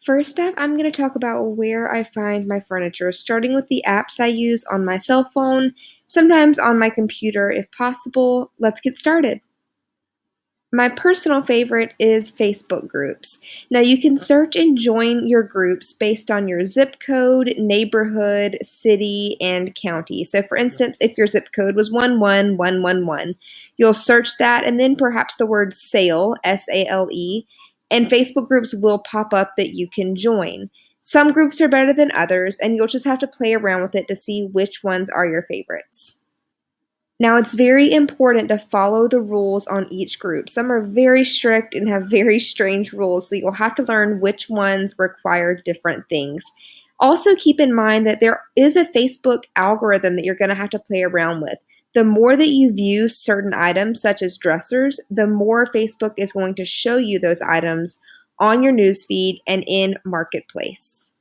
First up, I'm going to talk about where I find my furniture, starting with the apps I use on my cell phone, sometimes on my computer if possible. Let's get started. My personal favorite is Facebook groups. Now, you can search and join your groups based on your zip code, neighborhood, city, and county. So, for instance, if your zip code was 11111, you'll search that and then perhaps the word sale, SALE, and Facebook groups will pop up that you can join. Some groups are better than others, and you'll just have to play around with it to see which ones are your favorites. Now, it's very important to follow the rules on each group. Some are very strict and have very strange rules, so you'll have to learn which ones require different things. Also, keep in mind that there is a Facebook algorithm that you're going to have to play around with. The more that you view certain items, such as dressers, the more Facebook is going to show you those items on your newsfeed and in Marketplace.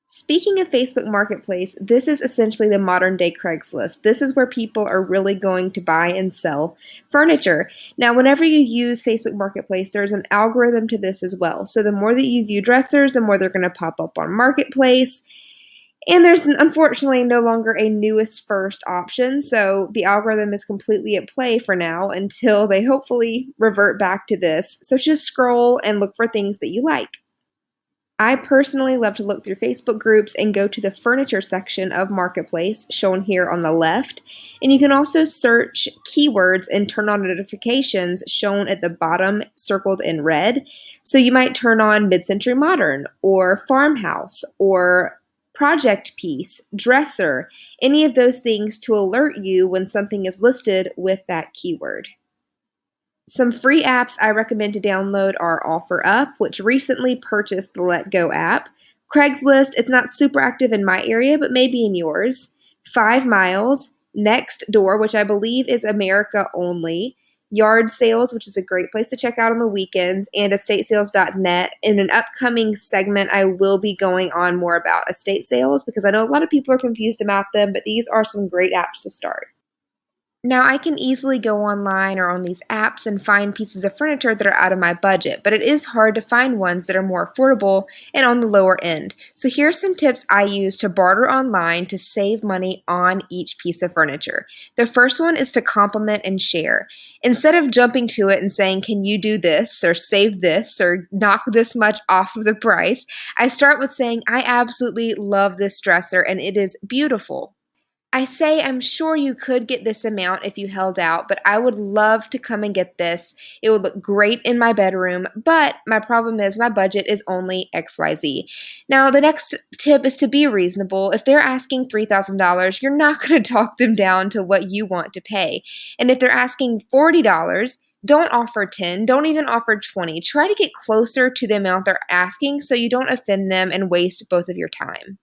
Speaking of Facebook Marketplace, this is essentially the modern day Craigslist. This is where people are really going to buy and sell furniture. Now, whenever you use Facebook Marketplace, there's an algorithm to this as well. So the more that you view dressers, the more they're going to pop up on Marketplace. And there's unfortunately no longer a newest first option. So the algorithm is completely at play for now until they hopefully revert back to this. So just scroll and look for things that you like. I personally love to look through Facebook groups and go to the furniture section of Marketplace, shown here on the left. And you can also search keywords and turn on notifications shown at the bottom, circled in red. So you might turn on mid-century modern or farmhouse or project piece, dresser, any of those things to alert you when something is listed with that keyword. Some free apps I recommend to download are OfferUp, which recently purchased the Let Go app. Craigslist, it's not super active in my area, but maybe in yours. 5 Miles, Nextdoor, which I believe is America only. Yard Sales, which is a great place to check out on the weekends, and estatesales.net. In an upcoming segment, I will be going on more about estate sales because I know a lot of people are confused about them, but these are some great apps to start. Now, I can easily go online or on these apps and find pieces of furniture that are out of my budget, but it is hard to find ones that are more affordable and on the lower end. So here are some tips I use to barter online to save money on each piece of furniture. The first one is to compliment and share. Instead of jumping to it and saying, can you do this or save this or knock this much off of the price, I start with saying, I absolutely love this dresser and it is beautiful. I say I'm sure you could get this amount if you held out, but I would love to come and get this. It would look great in my bedroom, but my problem is my budget is only XYZ. Now, the next tip is to be reasonable. If they're asking $3,000, you're not going to talk them down to what you want to pay. And if they're asking $40, don't offer 10, don't even offer 20. Try to get closer to the amount they're asking so you don't offend them and waste both of your time.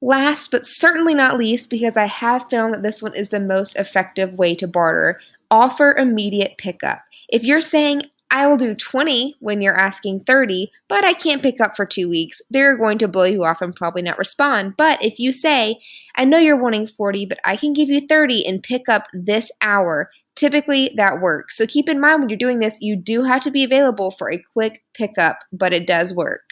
Last but certainly not least, because I have found that this one is the most effective way to barter, offer immediate pickup. If you're saying, I will do 20 when you're asking 30, but I can't pick up for 2 weeks, they're going to blow you off and probably not respond. But if you say, I know you're wanting 40, but I can give you 30 and pick up this hour, typically that works. So keep in mind when you're doing this, you do have to be available for a quick pickup, but it does work.